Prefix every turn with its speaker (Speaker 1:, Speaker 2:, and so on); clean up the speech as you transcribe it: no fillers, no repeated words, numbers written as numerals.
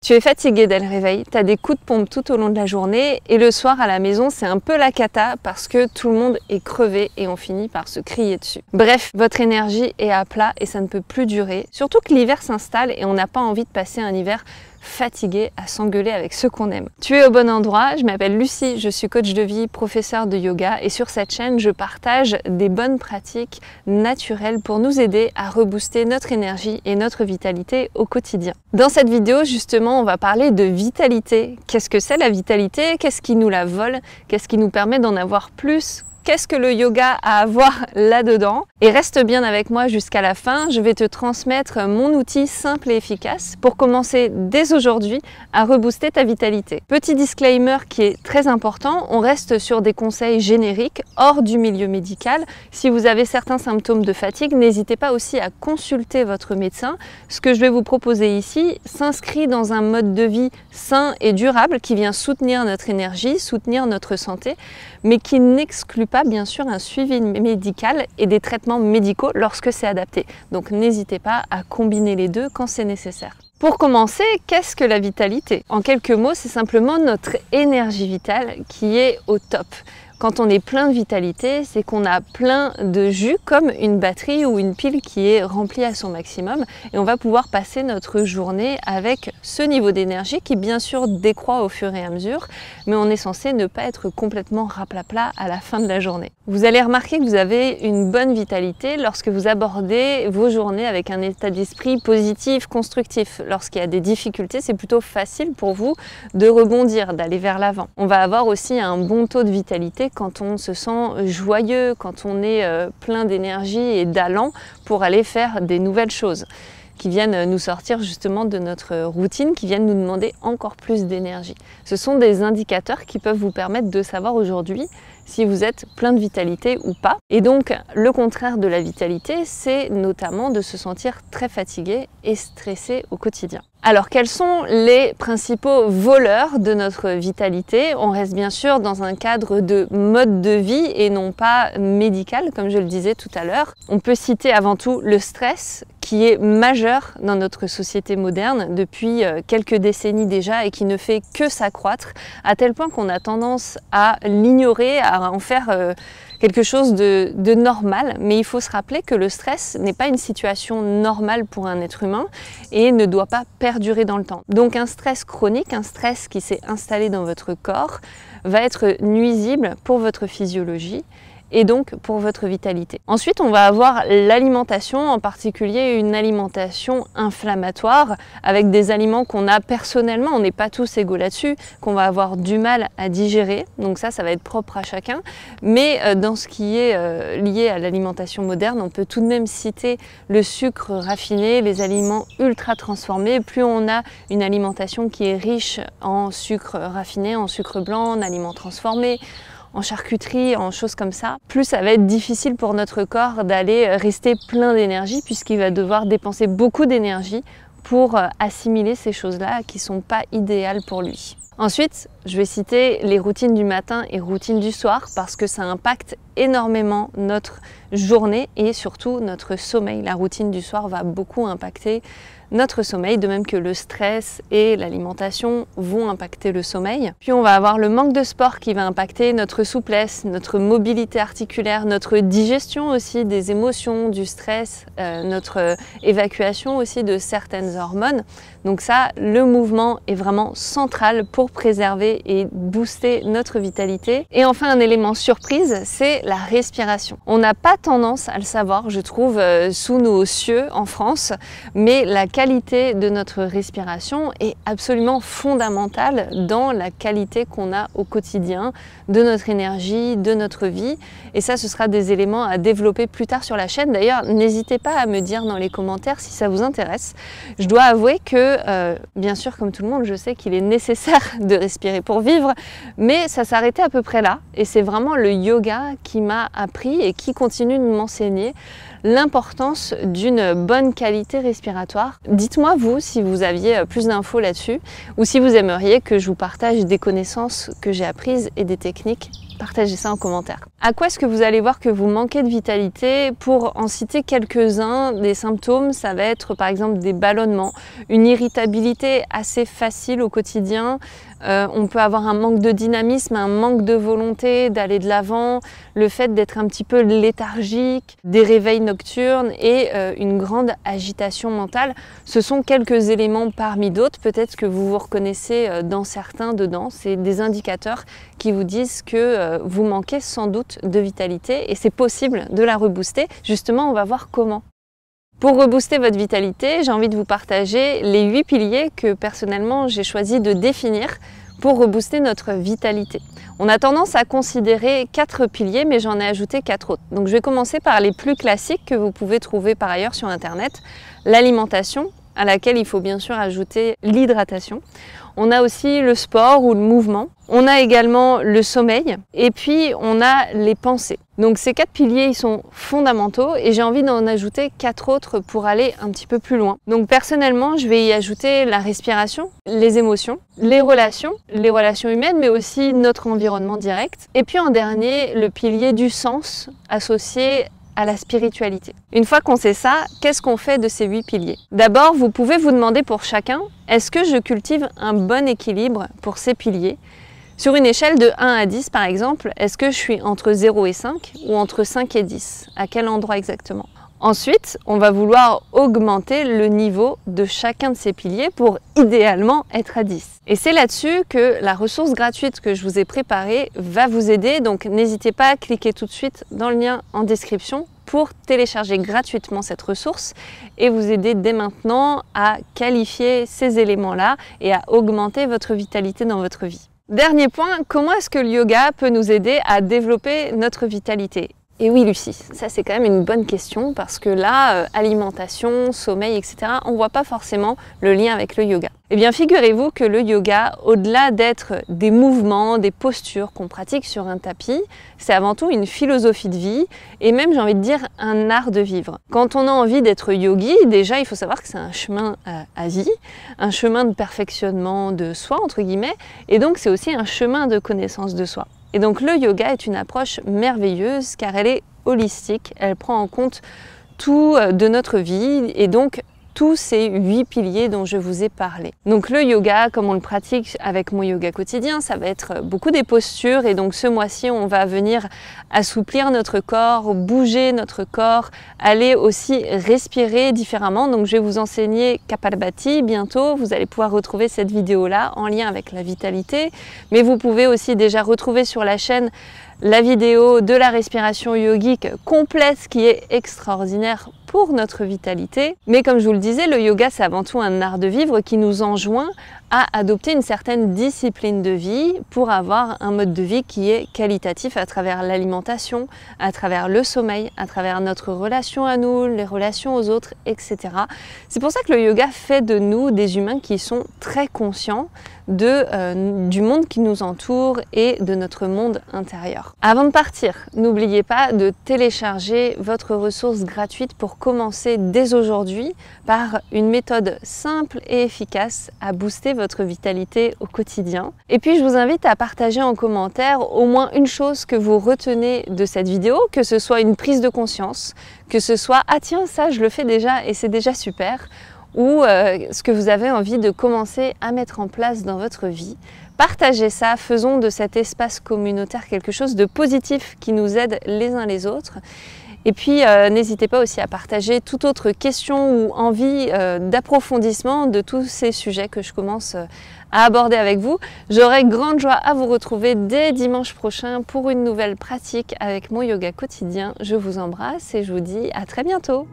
Speaker 1: Tu es fatigué dès le réveil, tu as des coups de pompe tout au long de la journée et le soir à la maison c'est un peu la cata parce que tout le monde est crevé et on finit par se crier dessus. Bref, votre énergie est à plat et ça ne peut plus durer, surtout que l'hiver s'installe et on n'a pas envie de passer un hiver fatigué à s'engueuler avec ceux qu'on aime. Tu es au bon endroit, je m'appelle Lucie, je suis coach de vie, professeure de yoga et sur cette chaîne je partage des bonnes pratiques naturelles pour nous aider à rebooster notre énergie et notre vitalité au quotidien. Dans cette vidéo justement on va parler de vitalité. Qu'est-ce que c'est la vitalité? Qu'est-ce qui nous la vole? Qu'est-ce qui nous permet d'en avoir plus? Qu'est-ce que le yoga a à voir là-dedans? Et reste bien avec moi jusqu'à la fin, je vais te transmettre mon outil simple et efficace pour commencer dès aujourd'hui à rebooster ta vitalité. Petit disclaimer qui est très important, on reste sur des conseils génériques hors du milieu médical. Si vous avez certains symptômes de fatigue, n'hésitez pas aussi à consulter votre médecin. Ce que je vais vous proposer ici s'inscrit dans un mode de vie sain et durable qui vient soutenir notre énergie, soutenir notre santé, mais qui n'exclut pas bien sûr un suivi médical et des traitements médicaux lorsque c'est adapté. Donc n'hésitez pas à combiner les deux quand c'est nécessaire. Pour commencer, qu'est-ce que la vitalité? En quelques mots, c'est simplement notre énergie vitale qui est au top. Quand on est plein de vitalité, c'est qu'on a plein de jus comme une batterie ou une pile qui est remplie à son maximum et on va pouvoir passer notre journée avec ce niveau d'énergie qui bien sûr décroît au fur et à mesure, mais on est censé ne pas être complètement raplapla à la fin de la journée. Vous allez remarquer que vous avez une bonne vitalité lorsque vous abordez vos journées avec un état d'esprit positif, constructif. Lorsqu'il y a des difficultés, c'est plutôt facile pour vous de rebondir, d'aller vers l'avant. On va avoir aussi un bon taux de vitalité quand on se sent joyeux, quand on est plein d'énergie et d'allant pour aller faire des nouvelles choses qui viennent nous sortir justement de notre routine, qui viennent nous demander encore plus d'énergie. Ce sont des indicateurs qui peuvent vous permettre de savoir aujourd'hui si vous êtes plein de vitalité ou pas. Et donc le contraire de la vitalité, c'est notamment de se sentir très fatigué et stressé au quotidien. Alors quels sont les principaux voleurs de notre vitalité? On reste bien sûr dans un cadre de mode de vie et non pas médical comme je le disais tout à l'heure. On peut citer avant tout le stress qui est majeur dans notre société moderne depuis quelques décennies déjà et qui ne fait que s'accroître à tel point qu'on a tendance à l'ignorer, à en faire quelque chose de normal, mais il faut se rappeler que le stress n'est pas une situation normale pour un être humain et ne doit pas perdurer dans le temps. Donc un stress chronique, un stress qui s'est installé dans votre corps va être nuisible pour votre physiologie et donc pour votre vitalité. Ensuite, on va avoir l'alimentation, en particulier une alimentation inflammatoire avec des aliments qu'on a personnellement, on n'est pas tous égaux là-dessus, qu'on va avoir du mal à digérer, donc ça va être propre à chacun, mais dans ce qui est lié à l'alimentation moderne, on peut tout de même citer le sucre raffiné, les aliments ultra transformés. Plus on a une alimentation qui est riche en sucre raffiné, en sucre blanc, en aliments transformés, en charcuterie, en choses comme ça, plus ça va être difficile pour notre corps d'aller rester plein d'énergie puisqu'il va devoir dépenser beaucoup d'énergie pour assimiler ces choses-là qui ne sont pas idéales pour lui. Ensuite, je vais citer les routines du matin et routines du soir parce que ça impacte énormément notre journée et surtout notre sommeil. La routine du soir va beaucoup impacter notre sommeil, de même que le stress et l'alimentation vont impacter le sommeil. Puis on va avoir le manque de sport qui va impacter notre souplesse, notre mobilité articulaire, notre digestion aussi des émotions, du stress, notre évacuation aussi de certaines hormones. Donc ça, le mouvement est vraiment central pour préserver et booster notre vitalité. Et enfin, un élément surprise, c'est la respiration. On n'a pas tendance à le savoir, je trouve, sous nos cieux en France, mais la qualité de notre respiration est absolument fondamentale dans la qualité qu'on a au quotidien, de notre énergie, de notre vie. Et ça, ce sera des éléments à développer plus tard sur la chaîne. D'ailleurs, n'hésitez pas à me dire dans les commentaires si ça vous intéresse. Je dois avouer que, bien sûr, comme tout le monde, je sais qu'il est nécessaire de respirer pour vivre, mais ça s'arrêtait à peu près là. Et c'est vraiment le yoga qui m'a appris et qui continue de m'enseigner l'importance d'une bonne qualité respiratoire. Dites-moi vous si vous aviez plus d'infos là-dessus ou si vous aimeriez que je vous partage des connaissances que j'ai apprises et des techniques Partagez ça en commentaire. À quoi est-ce que vous allez voir que vous manquez de vitalité? Pour en citer quelques-uns, des symptômes, ça va être par exemple des ballonnements, une irritabilité assez facile au quotidien. On peut avoir un manque de dynamisme, un manque de volonté d'aller de l'avant, le fait d'être un petit peu léthargique, des réveils nocturnes et une grande agitation mentale. Ce sont quelques éléments parmi d'autres, peut-être que vous vous reconnaissez dans certains dedans. C'est des indicateurs qui vous disent que vous manquez sans doute de vitalité et c'est possible de la rebooster. Justement, on va voir comment. Pour rebooster votre vitalité, j'ai envie de vous partager les 8 piliers que personnellement j'ai choisi de définir pour rebooster notre vitalité. On a tendance à considérer 4 piliers, mais j'en ai ajouté 4 autres. Donc je vais commencer par les plus classiques que vous pouvez trouver par ailleurs sur Internet. L'alimentation, à laquelle il faut bien sûr ajouter l'hydratation. On a aussi le sport ou le mouvement. On a également le sommeil et puis on a les pensées. Donc ces 4 piliers, ils sont fondamentaux et j'ai envie d'en ajouter 4 autres pour aller un petit peu plus loin. Donc personnellement, je vais y ajouter la respiration, les émotions, les relations humaines, mais aussi notre environnement direct. Et puis en dernier, le pilier du sens associé à la spiritualité. Une fois qu'on sait ça, qu'est-ce qu'on fait de ces 8 piliers? D'abord, vous pouvez vous demander pour chacun, est-ce que je cultive un bon équilibre pour ces piliers? Sur une échelle de 1 à 10 par exemple, est-ce que je suis entre 0 et 5 ou entre 5 et 10? À quel endroit exactement? Ensuite, on va vouloir augmenter le niveau de chacun de ces piliers pour idéalement être à 10. Et c'est là-dessus que la ressource gratuite que je vous ai préparée va vous aider. Donc n'hésitez pas à cliquer tout de suite dans le lien en description pour télécharger gratuitement cette ressource et vous aider dès maintenant à qualifier ces éléments-là et à augmenter votre vitalité dans votre vie. Dernier point, comment est-ce que le yoga peut nous aider à développer notre vitalité? Et oui Lucie, ça c'est quand même une bonne question parce que là, alimentation, sommeil, etc., on ne voit pas forcément le lien avec le yoga. Eh bien figurez-vous que le yoga, au-delà d'être des mouvements, des postures qu'on pratique sur un tapis, c'est avant tout une philosophie de vie et même j'ai envie de dire un art de vivre. Quand on a envie d'être yogi, déjà il faut savoir que c'est un chemin à vie, un chemin de perfectionnement de soi entre guillemets et donc c'est aussi un chemin de connaissance de soi. Et donc le yoga est une approche merveilleuse car elle est holistique, elle prend en compte tout de notre vie et donc tous ces 8 piliers dont je vous ai parlé. Donc le yoga, comme on le pratique avec mon yoga quotidien, ça va être beaucoup des postures et donc ce mois-ci on va venir assouplir notre corps, bouger notre corps, aller aussi respirer différemment. Donc je vais vous enseigner Kapalabhati bientôt, vous allez pouvoir retrouver cette vidéo là en lien avec la vitalité, mais vous pouvez aussi déjà retrouver sur la chaîne la vidéo de la respiration yogique complète qui est extraordinaire pour notre vitalité. Mais comme je vous le disais, le yoga c'est avant tout un art de vivre qui nous enjoint à adopter une certaine discipline de vie pour avoir un mode de vie qui est qualitatif à travers l'alimentation, à travers le sommeil, à travers notre relation à nous, les relations aux autres, etc. C'est pour ça que le yoga fait de nous des humains qui sont très conscients du monde qui nous entoure et de notre monde intérieur. Avant de partir, n'oubliez pas de télécharger votre ressource gratuite pour commencer dès aujourd'hui par une méthode simple et efficace à booster votre vitalité au quotidien. Et puis je vous invite à partager en commentaire au moins une chose que vous retenez de cette vidéo, que ce soit une prise de conscience, que ce soit « Ah tiens, ça je le fais déjà et c'est déjà super » ou ce que vous avez envie de commencer à mettre en place dans votre vie. Partagez ça, faisons de cet espace communautaire quelque chose de positif qui nous aide les uns les autres. Et puis n'hésitez pas aussi à partager toute autre question ou envie d'approfondissement de tous ces sujets que je commence à aborder avec vous. J'aurai grande joie à vous retrouver dès dimanche prochain pour une nouvelle pratique avec mon yoga quotidien. Je vous embrasse et je vous dis à très bientôt.